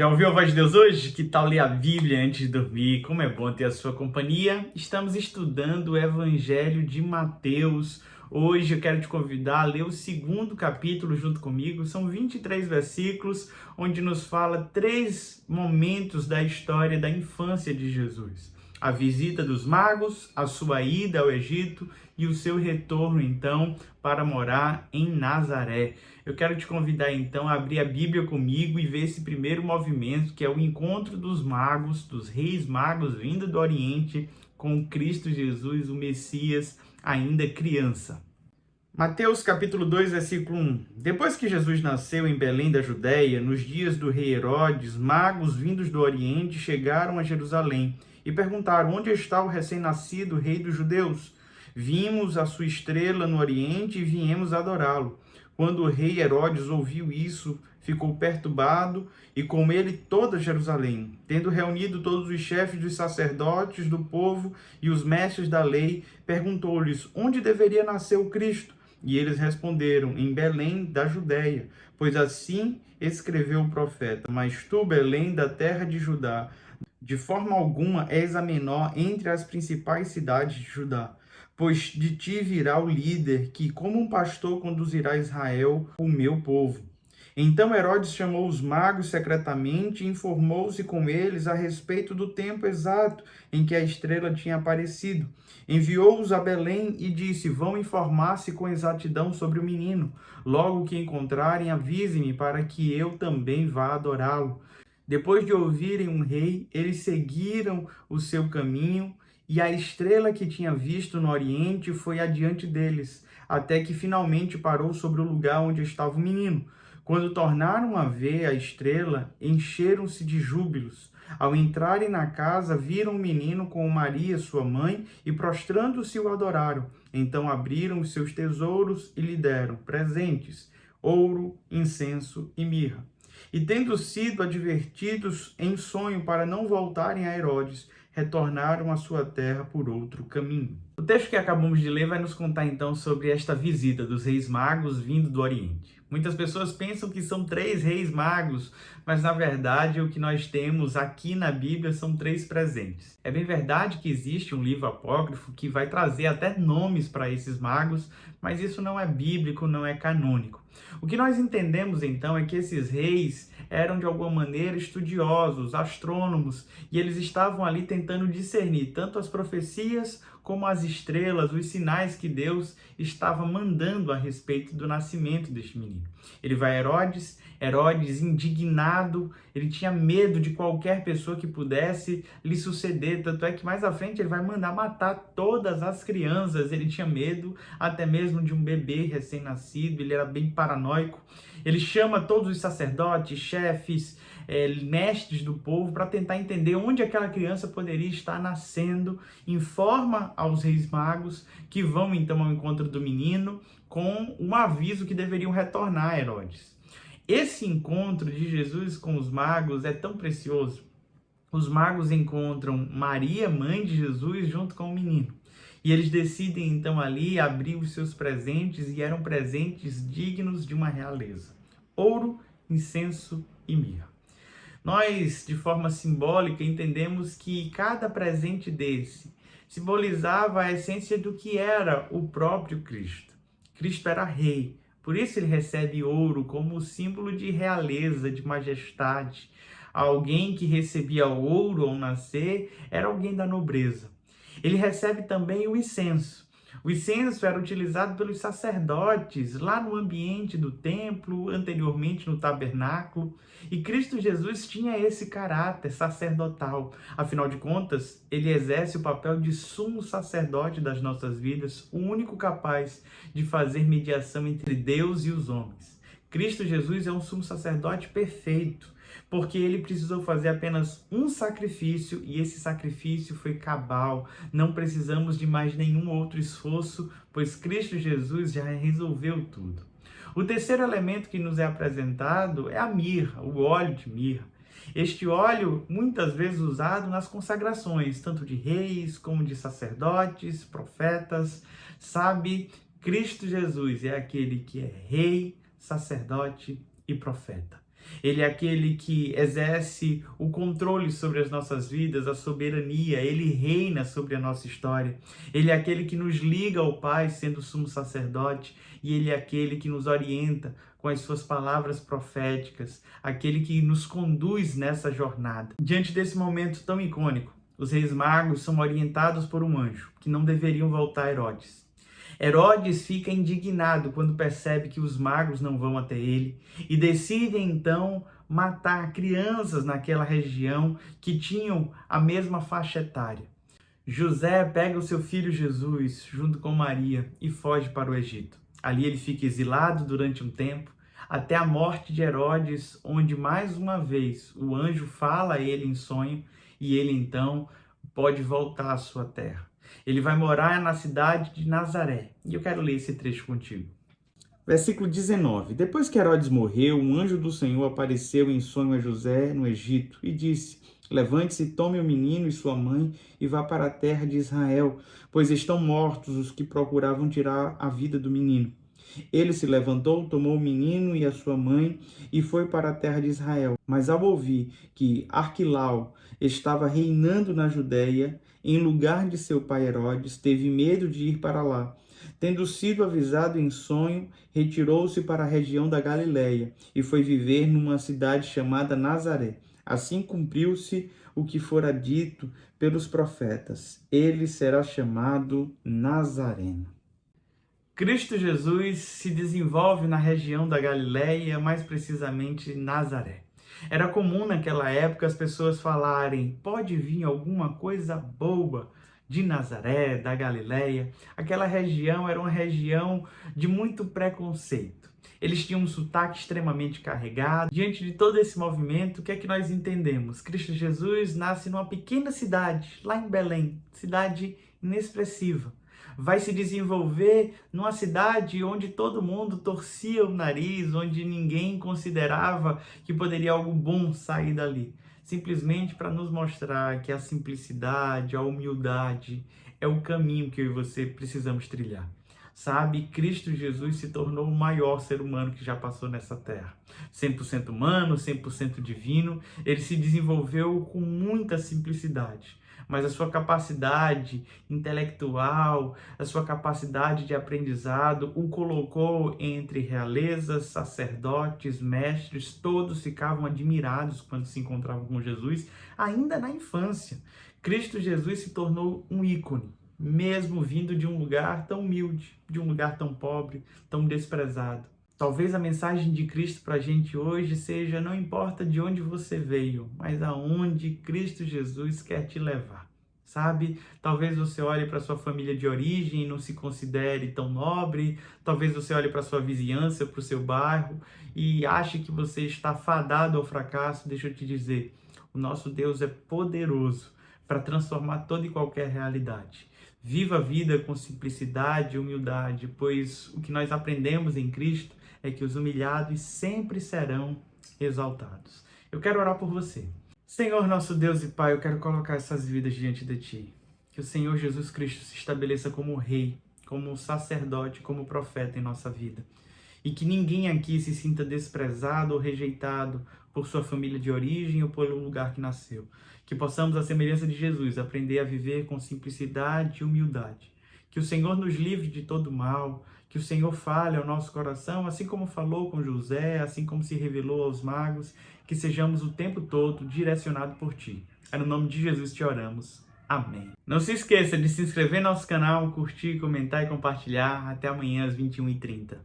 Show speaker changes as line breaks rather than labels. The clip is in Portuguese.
Já ouviu a voz de Deus hoje? Que tal ler a Bíblia antes de dormir? Como é bom ter a sua companhia. Estamos estudando o Evangelho de Mateus. Hoje eu quero te convidar a ler o segundo capítulo junto comigo. São 23 versículos, onde nos fala 3 momentos da história da infância de Jesus. A visita dos magos, a sua ida ao Egito e o seu retorno, então, para morar em Nazaré. Eu quero te convidar, então, a abrir a Bíblia comigo e ver esse primeiro movimento, que é o encontro dos magos, dos reis magos vindo do Oriente com Cristo Jesus, o Messias, ainda criança. Mateus capítulo 2, versículo 1. Depois que Jesus nasceu em Belém da Judéia, nos dias do rei Herodes, magos vindos do Oriente chegaram a Jerusalém e perguntaram: onde está o recém-nascido rei dos judeus? Vimos a sua estrela no Oriente e viemos adorá-lo. Quando o rei Herodes ouviu isso, ficou perturbado e com ele toda Jerusalém. Tendo reunido todos os chefes dos sacerdotes do povo e os mestres da lei, perguntou-lhes onde deveria nascer o Cristo. E eles responderam: em Belém da Judéia, pois assim escreveu o profeta: mas tu, Belém, da terra de Judá, de forma alguma és a menor entre as principais cidades de Judá, pois de ti virá o líder que, como um pastor, conduzirá Israel, o meu povo. Então Herodes chamou os magos secretamente e informou-se com eles a respeito do tempo exato em que a estrela tinha aparecido. Enviou-os a Belém e disse: vão informar-se com exatidão sobre o menino. Logo que encontrarem, avisem-me para que eu também vá adorá-lo. Depois de ouvirem um rei, eles seguiram o seu caminho e a estrela que tinha visto no Oriente foi adiante deles, até que finalmente parou sobre o lugar onde estava o menino. Quando tornaram a ver a estrela, encheram-se de júbilos. Ao entrarem na casa, viram o menino com Maria, sua mãe, e prostrando-se o adoraram. Então abriram os seus tesouros e lhe deram presentes: ouro, incenso e mirra. E tendo sido advertidos em sonho para não voltarem a Herodes, retornaram à sua terra por outro caminho. O texto que acabamos de ler vai nos contar então sobre esta visita dos reis magos vindo do Oriente. Muitas pessoas pensam que são 3 reis magos, mas na verdade o que nós temos aqui na Bíblia são 3 presentes. É bem verdade que existe um livro apócrifo que vai trazer até nomes para esses magos, mas isso não é bíblico, não é canônico. O que nós entendemos então é que esses reis eram de alguma maneira estudiosos, astrônomos, e eles estavam ali tentando discernir tanto as profecias como as estrelas, os sinais que Deus estava mandando a respeito do nascimento deste menino. Ele vai a Herodes indignado, ele tinha medo de qualquer pessoa que pudesse lhe suceder, tanto é que mais à frente ele vai mandar matar todas as crianças. Ele tinha medo até mesmo de um bebê recém-nascido, ele era bem paranoico. Ele chama todos os sacerdotes, chefes, mestres do povo para tentar entender onde aquela criança poderia estar nascendo. Informa aos reis magos que vão então ao encontro do menino com um aviso que deveriam retornar a Herodes. Esse encontro de Jesus com os magos é tão precioso. Os magos encontram Maria, mãe de Jesus, junto com o menino. E eles decidem então ali abrir os seus presentes, e eram presentes dignos de uma realeza: ouro, incenso e mirra. Nós, de forma simbólica, entendemos que cada presente desse simbolizava a essência do que era o próprio Cristo. Cristo era rei, por isso ele recebe ouro como símbolo de realeza, de majestade. Alguém que recebia ouro ao nascer era alguém da nobreza. Ele recebe também o incenso. O incenso era utilizado pelos sacerdotes lá no ambiente do templo, anteriormente no tabernáculo. E Cristo Jesus tinha esse caráter sacerdotal. Afinal de contas, ele exerce o papel de sumo sacerdote das nossas vidas, o único capaz de fazer mediação entre Deus e os homens. Cristo Jesus é um sumo sacerdote perfeito, porque ele precisou fazer apenas um sacrifício, e esse sacrifício foi cabal. Não precisamos de mais nenhum outro esforço, pois Cristo Jesus já resolveu tudo. O terceiro elemento que nos é apresentado é a mirra, o óleo de mirra. Este óleo, muitas vezes usado nas consagrações, tanto de reis como de sacerdotes, profetas. Sabe, Cristo Jesus é aquele que é rei, sacerdote e profeta. Ele é aquele que exerce o controle sobre as nossas vidas, a soberania. Ele reina sobre a nossa história. Ele é aquele que nos liga ao Pai, sendo sumo sacerdote. E Ele é aquele que nos orienta com as suas palavras proféticas. Aquele que nos conduz nessa jornada. Diante desse momento tão icônico, os reis magos são orientados por um anjo, que não deveriam voltar a Herodes. Herodes fica indignado quando percebe que os magos não vão até ele e decide então matar crianças naquela região que tinham a mesma faixa etária. José pega o seu filho Jesus junto com Maria e foge para o Egito. Ali ele fica exilado durante um tempo, até a morte de Herodes, onde mais uma vez o anjo fala a ele em sonho e ele então pode voltar à sua terra. Ele vai morar na cidade de Nazaré. E eu quero ler esse trecho contigo. Versículo 19. Depois que Herodes morreu, um anjo do Senhor apareceu em sonho a José no Egito e disse: levante-se, tome o menino e sua mãe e vá para a terra de Israel, pois estão mortos os que procuravam tirar a vida do menino. Ele se levantou, tomou o menino e a sua mãe e foi para a terra de Israel. Mas ao ouvir que Arquilau estava reinando na Judéia, em lugar de seu pai Herodes, teve medo de ir para lá. Tendo sido avisado em sonho, retirou-se para a região da Galiléia e foi viver numa cidade chamada Nazaré. Assim cumpriu-se o que fora dito pelos profetas: ele será chamado Nazareno. Cristo Jesus se desenvolve na região da Galiléia, mais precisamente Nazaré. Era comum naquela época as pessoas falarem: pode vir alguma coisa boa de Nazaré, da Galiléia. Aquela região era uma região de muito preconceito. Eles tinham um sotaque extremamente carregado. Diante de todo esse movimento, o que é que nós entendemos? Cristo Jesus nasce numa pequena cidade, lá em Belém, cidade inexpressiva. Vai se desenvolver numa cidade onde todo mundo torcia o nariz, onde ninguém considerava que poderia algo bom sair dali. Simplesmente para nos mostrar que a simplicidade, a humildade é o caminho que eu e você precisamos trilhar. Sabe, Cristo Jesus se tornou o maior ser humano que já passou nessa terra. 100% humano, 100% divino, ele se desenvolveu com muita simplicidade. Mas a sua capacidade intelectual, a sua capacidade de aprendizado o colocou entre realezas, sacerdotes, mestres, todos ficavam admirados quando se encontravam com Jesus, ainda na infância. Cristo Jesus se tornou um ícone, mesmo vindo de um lugar tão humilde, de um lugar tão pobre, tão desprezado. Talvez a mensagem de Cristo para a gente hoje seja: não importa de onde você veio, mas aonde Cristo Jesus quer te levar. Sabe? Talvez você olhe para sua família de origem e não se considere tão nobre. Talvez você olhe para sua vizinhança, para o seu bairro e ache que você está fadado ao fracasso. Deixa eu te dizer, o nosso Deus é poderoso para transformar toda e qualquer realidade. Viva a vida com simplicidade e humildade, pois o que nós aprendemos em Cristo é que os humilhados sempre serão exaltados. Eu quero orar por você. Senhor, nosso Deus e Pai, eu quero colocar essas vidas diante de Ti. Que o Senhor Jesus Cristo se estabeleça como rei, como sacerdote, como profeta em nossa vida. E que ninguém aqui se sinta desprezado ou rejeitado por sua família de origem ou pelo lugar que nasceu. Que possamos, à semelhança de Jesus, aprender a viver com simplicidade e humildade. Que o Senhor nos livre de todo mal, que o Senhor fale ao nosso coração, assim como falou com José, assim como se revelou aos magos, que sejamos o tempo todo direcionados por Ti. É no nome de Jesus te oramos. Amém. Não se esqueça de se inscrever no nosso canal, curtir, comentar e compartilhar. Até amanhã às 21h30.